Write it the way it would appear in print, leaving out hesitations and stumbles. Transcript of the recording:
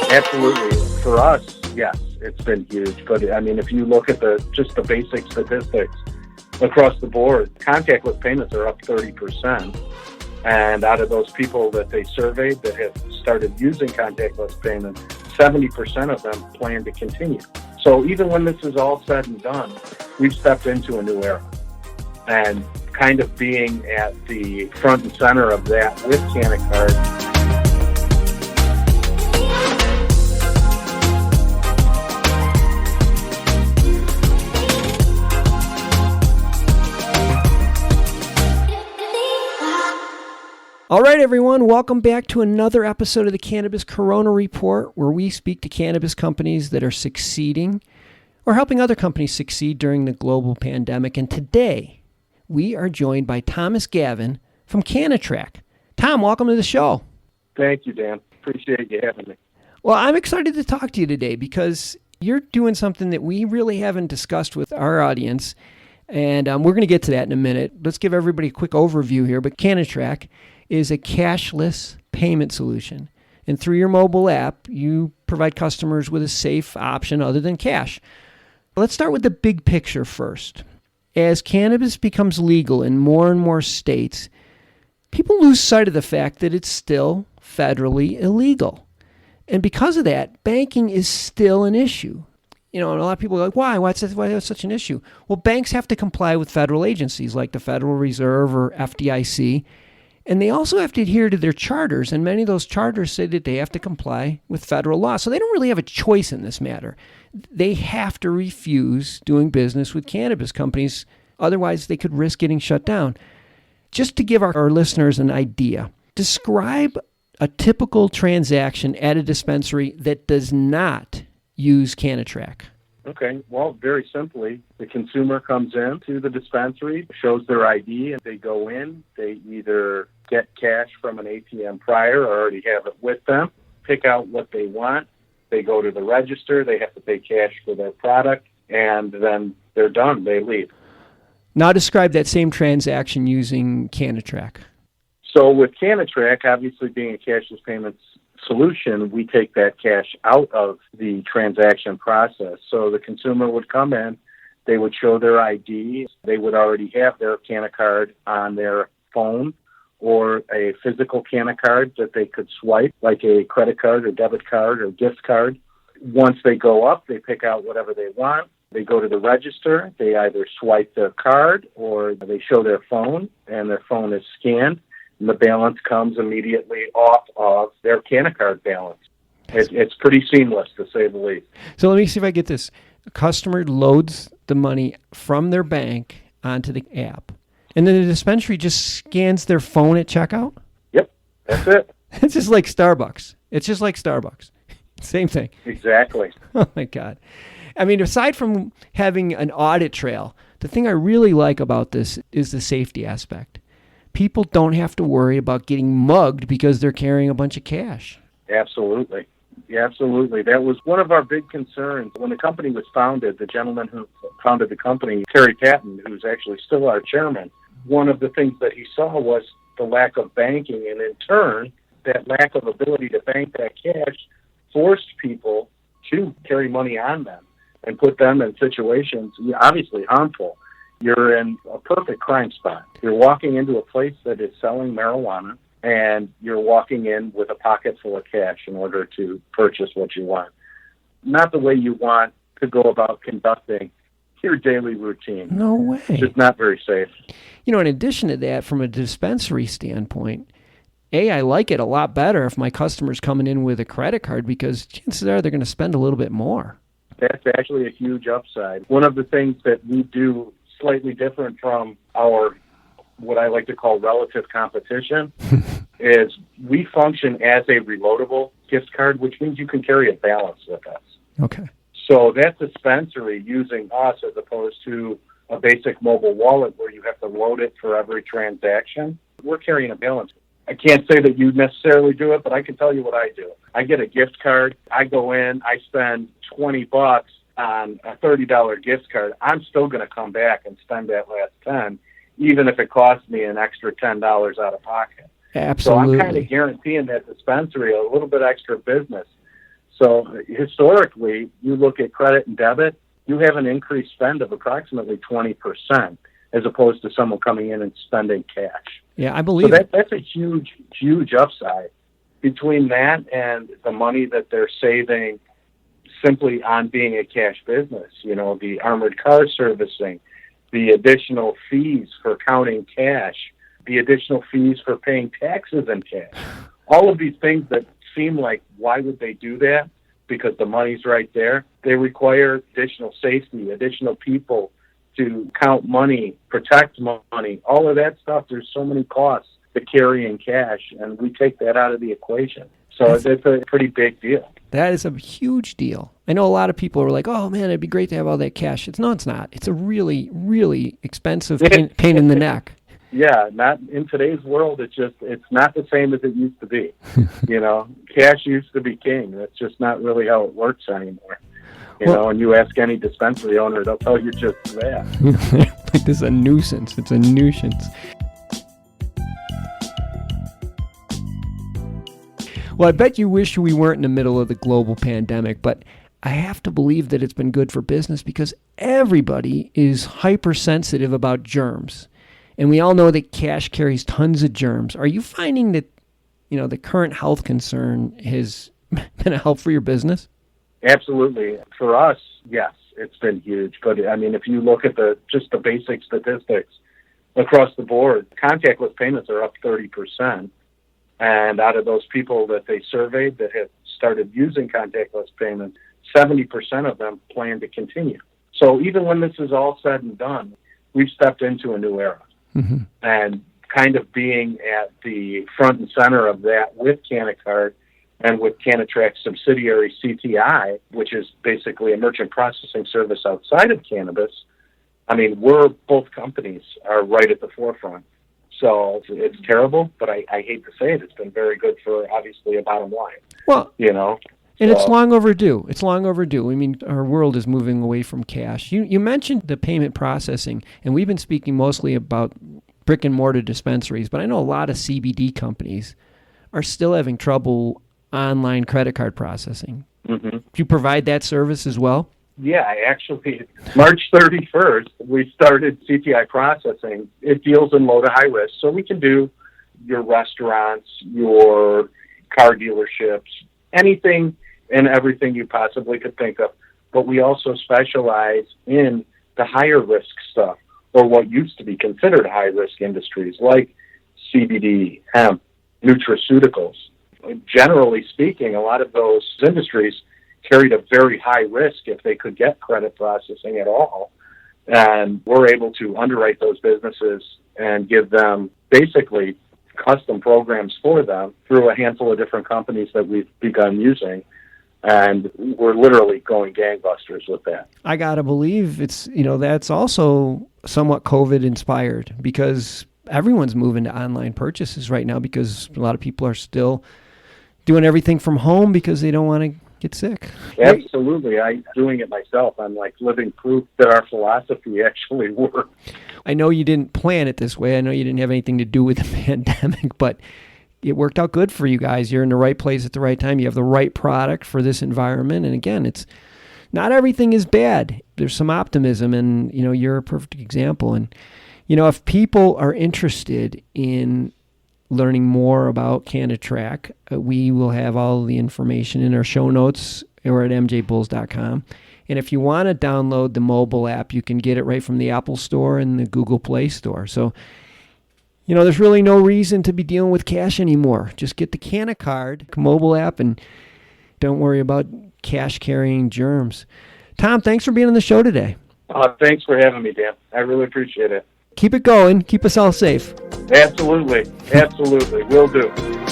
Absolutely. For us, yes, it's been huge. But I mean, if you look at just the basic statistics across the board, contactless payments are up 30%. And out of those people that they surveyed that have started using contactless payments, 70% of them plan to continue. So even when this is all said and done, we've stepped into a new era. And kind of being at the front and center of that with CannaCard. All right, everyone, welcome back to another episode of the Cannabis Corona Report, where we speak to cannabis companies that are succeeding or helping other companies succeed during the global pandemic. And today, we are joined by Gavin from CannaTrac. Tom, welcome to the show. Thank you, Dan. Appreciate you having me. Well, I'm excited to talk to you today because you're doing something that we really haven't discussed with our audience, and we're going to get to that in a minute. Let's give everybody a quick overview here, but CannaTrac is a cashless payment solution. And through your mobile app, you provide customers with a safe option other than cash. Let's start with the big picture first. As cannabis becomes legal in more and more states, people lose sight of the fact that it's still federally illegal. And because of that, banking is still an issue. You know, and a lot of people are like, why? Why is that such an issue? Well, banks have to comply with federal agencies like the Federal Reserve or FDIC. And they also have to adhere to their charters, and many of those charters say that they have to comply with federal law. So they don't really have a choice in this matter. They have to refuse doing business with cannabis companies. Otherwise, they could risk getting shut down. Just to give our listeners an idea, describe a typical transaction at a dispensary that does not use CannaTrac. Okay, well, very simply, the consumer comes in to the dispensary, shows their ID, and they go in. They either get cash from an ATM prior or already have it with them, pick out what they want. They go to the register. They have to pay cash for their product, and then they're done. They leave. Now describe that same transaction using CannaTrac. So with CannaTrac, obviously being a cashless payments solution, we take that cash out of the transaction process. So the consumer would come in, they would show their ID, they would already have their CannaCard on their phone or a physical CannaCard that they could swipe, like a credit card or debit card or gift card. Once they go up, they pick out whatever they want. They go to the register, they either swipe their card or they show their phone, and their phone is scanned. And the balance comes immediately off of their CannaCard balance. It's pretty seamless, to say the least. So let me see if I get this. A customer loads the money from their bank onto the app, and then the dispensary just scans their phone at checkout? Yep, that's it. It's just like Starbucks. Same thing. Exactly. Oh, my God. I mean, aside from having an audit trail, the thing I really like about this is the safety aspect. People don't have to worry about getting mugged because they're carrying a bunch of cash. Absolutely. Yeah, absolutely. That was one of our big concerns. When the company was founded, the gentleman who founded the company, Terry Patton, who's actually still our chairman, one of the things that he saw was the lack of banking. And in turn, that lack of ability to bank that cash forced people to carry money on them and put them in situations obviously harmful. You're in a perfect crime spot. You're walking into a place that is selling marijuana, and you're walking in with a pocket full of cash in order to purchase what you want. Not the way you want to go about conducting your daily routine. No way. It's just not very safe. You know, in addition to that, from a dispensary standpoint, I like it a lot better if my customer's coming in with a credit card because chances are they're going to spend a little bit more. That's actually a huge upside. One of the things that we do slightly different from our, what I like to call relative competition, is we function as a reloadable gift card, which means you can carry a balance with us. Okay. So that dispensary using us as opposed to a basic mobile wallet where you have to load it for every transaction, we're carrying a balance. I can't say that you necessarily do it, but I can tell you what I do. I get a gift card. I go in, I spend $20 on a $30 gift card. I'm still going to come back and spend that last 10, even if it costs me an extra $10 out of pocket. Absolutely. So I'm kind of guaranteeing that dispensary a little bit extra business. So historically, you look at credit and debit, you have an increased spend of approximately 20% as opposed to someone coming in and spending cash. Yeah, I believe so that's a huge, huge upside. Between that and the money that they're saving simply on being a cash business, the armored car servicing, the additional fees for counting cash, the additional fees for paying taxes in cash. All of these things that seem like, why would they do that? Because the money's right there. They require additional safety, additional people to count money, protect money, all of that stuff. There's so many costs to carrying cash, and we take that out of the equation. So it's a pretty big deal. That is a huge deal. I know a lot of people are like, oh, man, it'd be great to have all that cash. It's not. It's a really, really expensive pain in the neck. Yeah, not in today's world. It's not the same as it used to be. Cash used to be king. That's just not really how it works anymore. And you ask any dispensary owner, they'll tell you just that. This is a nuisance. It's a nuisance. Well, I bet you wish we weren't in the middle of the global pandemic, but I have to believe that it's been good for business because everybody is hypersensitive about germs. And we all know that cash carries tons of germs. Are you finding that, the current health concern has been a help for your business? Absolutely. For us, yes, it's been huge. But, if you look at just the basic statistics across the board, contactless payments are up 30%. And out of those people that they surveyed that have started using contactless payments, 70% of them plan to continue. So even when this is all said and done, we've stepped into a new era. Mm-hmm. And kind of being at the front and center of that with CannaCard and with CannaTrac's subsidiary CTI, which is basically a merchant processing service outside of cannabis, both companies are right at the forefront. So it's terrible, but I hate to say it. It's been very good for, obviously, a bottom line. Well, and it's long overdue. It's long overdue. Our world is moving away from cash. You mentioned the payment processing, and we've been speaking mostly about brick and mortar dispensaries, but I know a lot of CBD companies are still having trouble online credit card processing. Mm-hmm. Do you provide that service as well? Yeah, actually, March 31st, we started CTI processing. It deals in low to high risk, so we can do your restaurants, your car dealerships, anything and everything you possibly could think of. But we also specialize in the higher risk stuff, or what used to be considered high risk industries like CBD, hemp, nutraceuticals. Generally speaking, a lot of those industries carried a very high risk if they could get credit processing at all. And we're able to underwrite those businesses and give them basically custom programs for them through a handful of different companies that we've begun using. And we're literally going gangbusters with that. I got to believe it's, that's also somewhat COVID inspired because everyone's moving to online purchases right now because a lot of people are still doing everything from home because they don't want to get sick. Absolutely. I'm doing it myself. I'm like living proof that our philosophy actually works. I know you didn't plan it this way. I know you didn't have anything to do with the pandemic, but it worked out good for you guys. You're in the right place at the right time. You have the right product for this environment. And again, it's not everything is bad. There's some optimism, and you're a perfect example. And if people are interested in learning more about CannaTrac, we will have all the information in our show notes or at MJBulls.com. And if you want to download the mobile app, you can get it right from the Apple Store and the Google Play Store. So, there's really no reason to be dealing with cash anymore. Just get the CannaCard mobile app and don't worry about cash carrying germs. Tom, thanks for being on the show today. Thanks for having me, Dan. I really appreciate it. Keep it going. Keep us all safe. Absolutely. Will do.